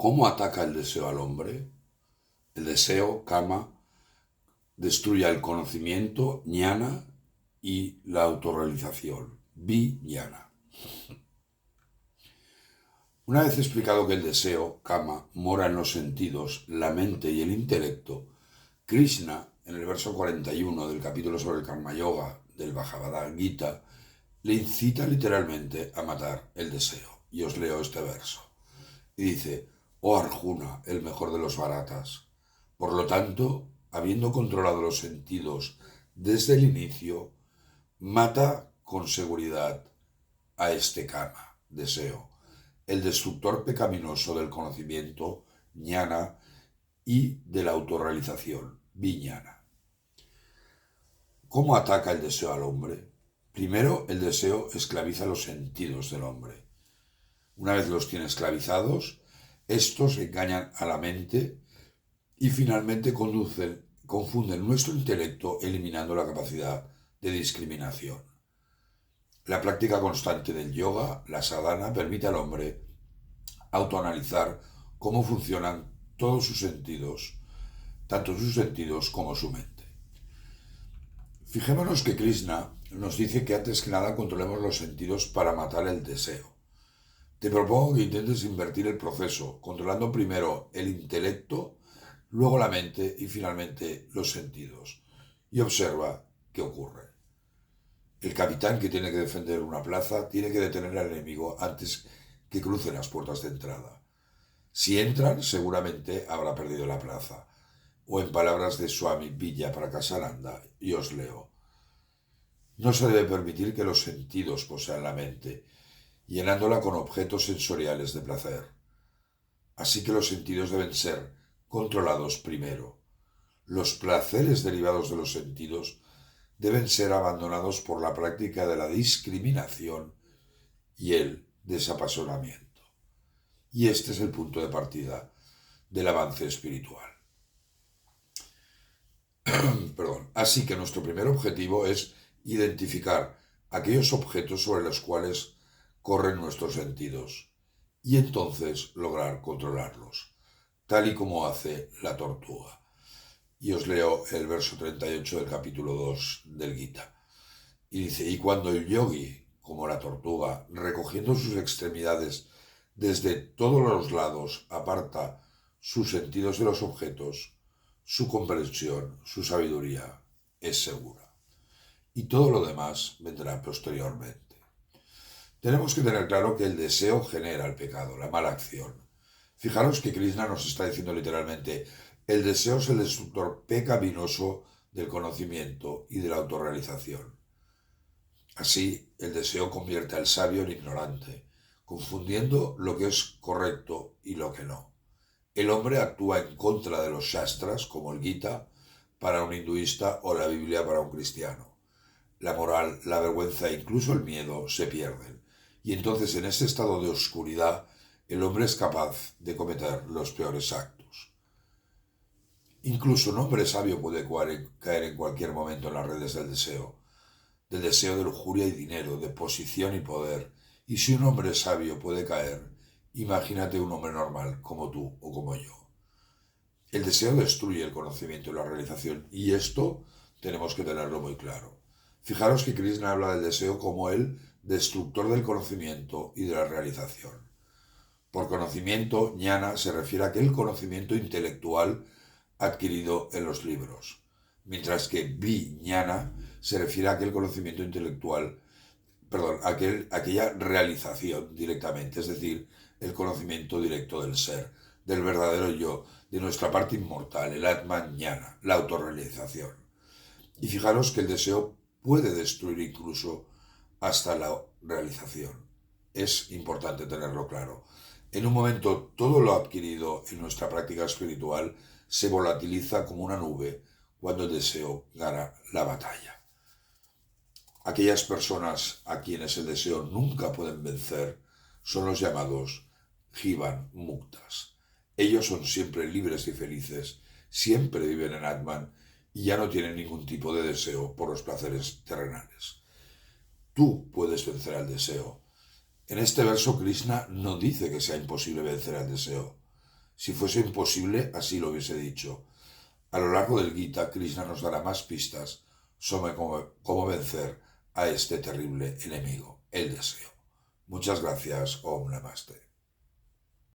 ¿Cómo ataca el deseo al hombre? El deseo, kama, destruye el conocimiento, jnana, y la autorrealización, vijnana. Una vez explicado que el deseo, kama, mora en los sentidos, la mente y el intelecto, Krishna, en el verso 41 del capítulo sobre el Karma Yoga del Bhagavad Gita, le incita literalmente a matar el deseo. Y os leo este verso. Y dice: oh Arjuna, el mejor de los bharatas, por lo tanto, habiendo controlado los sentidos desde el inicio, mata con seguridad a este kama, deseo, el destructor pecaminoso del conocimiento, jnana, y de la autorrealización, vijnana. ¿Cómo ataca el deseo al hombre? Primero, el deseo esclaviza los sentidos del hombre. Una vez los tiene esclavizados, estos engañan a la mente y finalmente confunden nuestro intelecto, eliminando la capacidad de discriminación. La práctica constante del yoga, la sadhana, permite al hombre autoanalizar cómo funcionan todos sus sentidos, tanto sus sentidos como su mente. Fijémonos que Krishna nos dice que antes que nada controlemos los sentidos para matar el deseo. Te propongo que intentes invertir el proceso, controlando primero el intelecto, luego la mente y finalmente los sentidos. Y observa qué ocurre. El capitán que tiene que defender una plaza tiene que detener al enemigo antes que cruce las puertas de entrada. Si entran, seguramente habrá perdido la plaza. O en palabras de Swami Vijayaprakasananda, y os leo: no se debe permitir que los sentidos posean la mente, llenándola con objetos sensoriales de placer. Así que los sentidos deben ser controlados primero. Los placeres derivados de los sentidos deben ser abandonados por la práctica de la discriminación y el desapasionamiento. Y este es el punto de partida del avance espiritual. Así que nuestro primer objetivo es identificar aquellos objetos sobre los cuales corren nuestros sentidos y entonces lograr controlarlos, tal y como hace la tortuga. Y os leo el verso 38 del capítulo 2 del Gita. Y dice: y cuando el yogi, como la tortuga, recogiendo sus extremidades desde todos los lados, aparta sus sentidos de los objetos, su comprensión, su sabiduría es segura. Y todo lo demás vendrá posteriormente. Tenemos que tener claro que el deseo genera el pecado, la mala acción. Fijaros que Krishna nos está diciendo literalmente: el deseo es el destructor pecaminoso del conocimiento y de la autorrealización. Así, el deseo convierte al sabio en ignorante, confundiendo lo que es correcto y lo que no. El hombre actúa en contra de los shastras, como el Gita para un hinduista o la Biblia para un cristiano. La moral, la vergüenza e incluso el miedo se pierden. Y entonces, en ese estado de oscuridad, el hombre es capaz de cometer los peores actos. Incluso un hombre sabio puede caer en cualquier momento en las redes del deseo de lujuria y dinero, de posición y poder. Y si un hombre sabio puede caer, imagínate un hombre normal como tú o como yo. El deseo destruye el conocimiento y la realización, y esto tenemos que tenerlo muy claro. Fijaros que Krishna habla del deseo como el destructor del conocimiento y de la realización. Por conocimiento, jnana se refiere a aquel conocimiento intelectual adquirido en los libros, mientras que vijnana se refiere a aquel conocimiento intelectual, aquella realización directamente, es decir, el conocimiento directo del ser, del verdadero yo, de nuestra parte inmortal, el Atman Jnana, la autorrealización. Y fijaros que el deseo puede destruir incluso hasta la realización. Es importante tenerlo claro. En un momento, todo lo adquirido en nuestra práctica espiritual se volatiliza como una nube cuando el deseo gana la batalla. Aquellas personas a quienes el deseo nunca pueden vencer son los llamados Jivan Muktas. Ellos son siempre libres y felices, siempre viven en Atman y ya no tienen ningún tipo de deseo por los placeres terrenales. Tú puedes vencer al deseo. En este verso Krishna no dice que sea imposible vencer al deseo. Si fuese imposible, así lo hubiese dicho. A lo largo del Gita, Krishna nos dará más pistas sobre cómo vencer a este terrible enemigo, el deseo. Muchas gracias, Om Namaste.